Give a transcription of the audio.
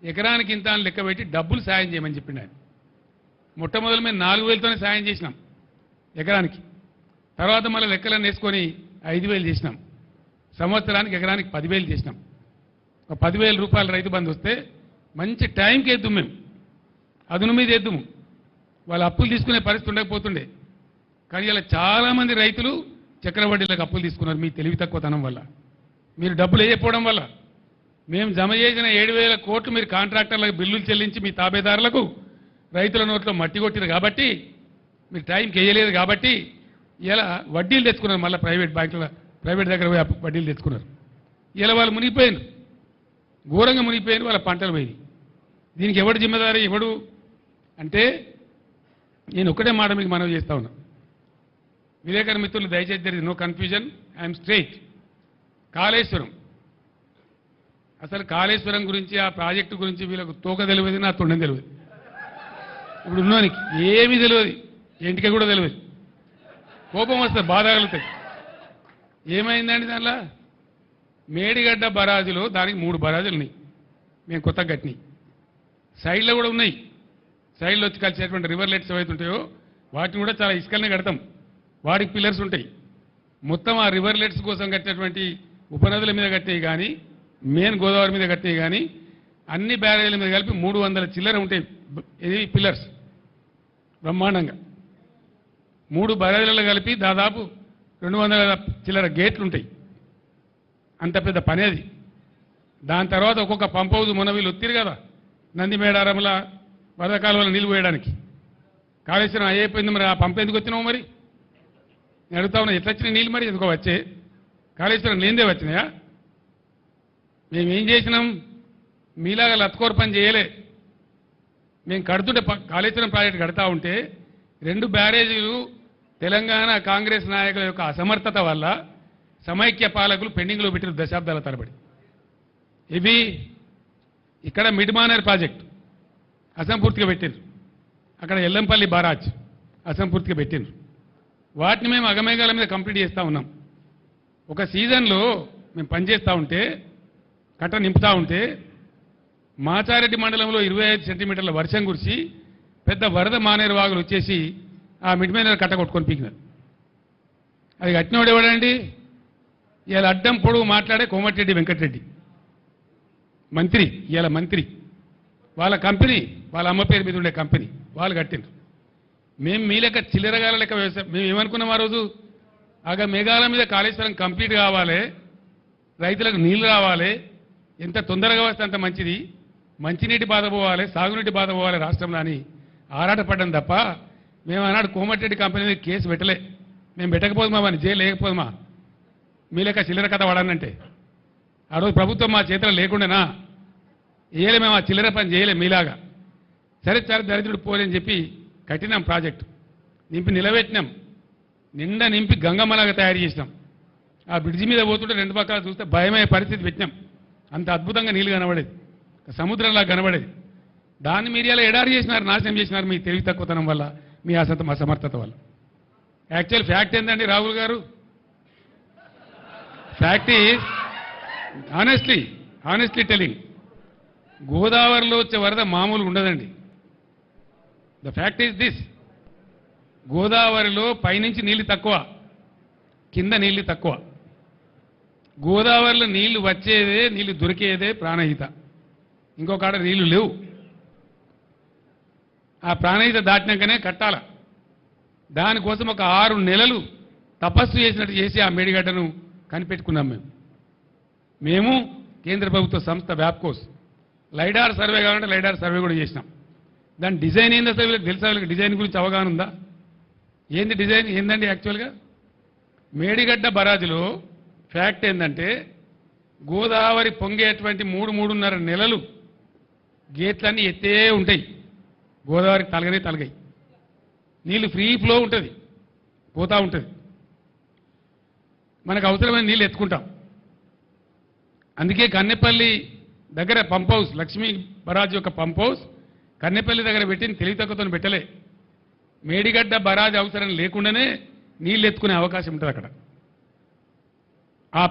ఎకరానికి ఇంత అని లెక్క పెట్టి డబ్బులు సాయం చేయమని చెప్పిండు ఆయన. మొట్టమొదలు మేము 4,000తోనే సాయం చేసినాం ఎకరానికి. తర్వాత మళ్ళీ లెక్కలను వేసుకొని 5,000 చేసినాం. సంవత్సరానికి ఎకరానికి 10,000 చేసినాం. ఒక 10,000 రూపాయల రైతు బంధు వస్తే మంచి టైంకి వేద్దాం, మేము అదును మీద వేద్దాము. వాళ్ళు అప్పులు తీసుకునే పరిస్థితి ఉండకపోతుండే. కానీ ఇలా చాలామంది రైతులు చక్రవడ్డీలకు అప్పులు తీసుకున్నారు మీ తెలివి తక్కువతనం వల్ల, మీరు డబ్బులు వేయకపోవడం వల్ల. మేము జమ చేసిన 7,000 కోట్లు మీరు కాంట్రాక్టర్లకు బిల్లులు చెల్లించి మీ తాబేదారులకు రైతుల నోట్లో మట్టి కొట్టిరు కాబట్టి, మీరు టైంకి వేయలేదు కాబట్టి ఇలా వడ్డీలు తెచ్చుకున్నారు. మళ్ళీ ప్రైవేట్ బ్యాంకుల ప్రైవేట్ దగ్గర పోయి వడ్డీలు తెచ్చుకున్నారు. ఇలా వాళ్ళు మునిగిపోయినారు, ఘోరంగా మునిగిపోయినారు, వాళ్ళ పంటలు పోయినాయి. దీనికి ఎవడు జిమ్మదారి ఎవడు అంటే, నేను ఒకటే మాట మీకు మనవి చేస్తా ఉన్నా. విలేకరు మిత్రులు దయచేసి there is no confusion, I'm straight. Kaleshwaram, అసలు కాళేశ్వరం గురించి ఆ ప్రాజెక్టు గురించి వీళ్ళకు తోక తెలియదు, నా తొండం తెలియదు. ఇప్పుడు ఉన్నానికి ఏమీ తెలియదు, ఇంటికి కూడా తెలియదు. కోపం వస్తుంది, బాధ కలుగుతాయి. ఏమైందండి దానిలో? మేడిగడ్డ బరాజులో దానికి 3 బరాజులు ఉన్నాయి, మేము కొత్తగా కట్టినాయి. సైడ్లో కూడా ఉన్నాయి. సైడ్లో వచ్చి కలిసేటువంటి రివర్లెట్స్ ఏవైతే ఉంటాయో వాటిని కూడా చాలా ఇసుకలనే కడతాం. వాటికి పిల్లర్స్ ఉంటాయి. మొత్తం ఆ రివర్లెట్స్ కోసం కట్టినటువంటి ఉపనదుల మీద కట్టినవి కానీ, మెయిన్ గోదావరి మీద కట్టినవి కానీ, అన్ని బ్యారేజీల మీద కలిపి 300 చిల్లర ఉంటాయి. ఇది పిల్లర్స్ బ్రహ్మాండంగా 3 బ్యారేజీలలో కలిపి దాదాపు 200 చిల్లర గేట్లు ఉంటాయి. అంత పెద్ద పని అది. దాని తర్వాత ఒక్కొక్క పంప్ హౌస్ మొన్న వీళ్ళు ఒత్తిరు కదా, నందిమేడారంలో వరద కాలువలో నీళ్ళు పోయడానికి. కాళేశ్వరం అయిపోయింది, మరి ఆ పంప్ ఎందుకు వచ్చినావు? మరి నేను అడుగుతా ఉన్నా, ఎట్లా వచ్చినాయి నీళ్ళు? మరి ఎందుకో వచ్చే కాళేశ్వరం లేనిదే వచ్చినాయా? మేమేం చేసినాం? మీలాగా లత్కోర్ పని చేయలే. మేము కడుతుంటే కాళేశ్వరం ప్రాజెక్టు కడతా ఉంటే 2 బ్యారేజీలు తెలంగాణ కాంగ్రెస్ నాయకుల యొక్క అసమర్థత వల్ల సమైక్య పాలకులు పెండింగ్లో పెట్టిన దశాబ్దాల తరబడి. ఇవి ఇక్కడ మిడ్ మానేర్ ప్రాజెక్టు అసంపూర్తిగా పెట్టిండ్రు, అక్కడ ఎల్లంపల్లి బారాజ్ అసంపూర్తిగా పెట్టిండ్రు. వాటిని మేము అగమేఘాల మీద కంప్లీట్ చేస్తూ ఉన్నాం. ఒక సీజన్లో మేము పనిచేస్తూ ఉంటే, కట్ట నింపుతూ ఉంటే, మాచారెడ్డి మండలంలో 25 సెంటీమీటర్ల వర్షం కురిసి పెద్ద వరద మానేరు వాగులు వచ్చేసి ఆ మిడ్ మానేర్ కట్ట కొట్టుకొని పీకినారు. అది కట్టినోడు ఎవడండి? ఇవాళ అడ్డం పొడవు మాట్లాడే కోమటిరెడ్డి వెంకటరెడ్డి మంత్రి, ఇవాళ మంత్రి. వాళ్ళ కంపెనీ, వాళ్ళ అమ్మ పేరు మీద ఉండే కంపెనీ వాళ్ళు కట్టిండ్రు. మేము మీ లెక్క చిల్లరగాల లెక్క వ్యవసాయం. మేము ఏమనుకున్నాం ఆ రోజు? మేఘాల మీద కాళేశ్వరం కంప్లీట్ కావాలి, రైతులకు నీళ్లు రావాలి, ఎంత తొందరగా వస్తే అంత మంచిది, మంచినీటి బాధ పోవాలి, సాగునీటి బాధ పోవాలి రాష్ట్రంలో అని ఆరాటపడ్డాం తప్ప మేము ఆనాడు కోమటిరెడ్డి కంపెనీ మీద కేసు పెట్టలే. మేము పెట్టకపోదుమా, అని జైలు లేకపోదుమా? మీ లెక్క చిల్లర కథ వాడానంటే ఆ రోజు ప్రభుత్వం మా చేతిలో లేకుండానా? వేయలే, మేము ఆ చిల్లర పని చేయలే మీలాగా. సరే సరే దరిద్రుడు పోలేని చెప్పి కట్టినాం, ప్రాజెక్టు నింపి నిలబెట్టినాం, నిండా నింపి గంగమ్మలాగా తయారు చేసినాం. ఆ బ్రిడ్జి మీద పోతుంటే 2 పక్కల చూస్తే భయమయ్యే పరిస్థితి పెట్టినాం. అంత అద్భుతంగా నీళ్ళు కనబడేది, సముద్రంలా కనబడేది. దాన్ని మీరు ఇలా ఎడారి చేసినారు, నాశనం చేసినారు మీ తెలివి తక్కువతనం వల్ల, మీ అసమర్థత వల్ల. యాక్చువల్ ఫ్యాక్ట్ ఏంటండి రాహుల్ గారు? ఫ్యాక్ట్ ఈజ్ ఆనెస్ట్లీ టెలింగ్, గోదావరిలో వచ్చే వరద మామూలుగా ఉండదండి. ద ఫ్యాక్ట్ ఈజ్ దిస్, గోదావరిలో పైనుంచి నీళ్లు తక్కువ, కింద నీళ్లు తక్కువ. గోదావరిలో నీళ్లు వచ్చేదే, నీళ్లు దొరికేదే ప్రాణహిత, ఇంకొక నీళ్లు లేవు. ఆ ప్రాణహిత దాటినాకనే కట్టాల. దానికోసం ఒక 6 నెలలు తపస్సు చేసినట్టు చేసి ఆ మేడిగడ్డను కనిపెట్టుకున్నాం. మేము కేంద్ర ప్రభుత్వ సంస్థ వ్యాప్కోస్ లైడార్ సర్వే కావాలంటే లైడార్ సర్వే కూడా చేసినాం. దాని డిజైన్ ఏంది అసలు వీళ్ళకి తెలుసా? వీళ్ళకి డిజైన్ గురించి అవగాహన ఉందా? ఏంది డిజైన్ ఏందండి? యాక్చువల్గా మేడిగడ్డ బరాజులో ఫ్యాక్ట్ ఏంటంటే, గోదావరి పొంగేటువంటి 3-3.5 నెలలు గేట్లన్నీ ఎత్తే ఉంటాయి. గోదావరికి తలగాయి, నీళ్ళు ఫ్రీ ఫ్లో ఉంటుంది, పోతూ ఉంటుంది. మనకు అవసరమైన నీళ్ళు ఎత్తుకుంటాం. అందుకే కన్నెపల్లి దగ్గర పంప్ హౌస్, లక్ష్మీ బరాజ్ యొక్క పంప్ హౌస్ కన్నెపల్లి దగ్గర పెట్టిన తెలివి తక్కువతో పెట్టలే. మేడిగడ్డ బరాజ్ అవసరం లేకుండానే నీళ్ళు ఎత్తుకునే అవకాశం ఉంటుంది అక్కడ. ఆ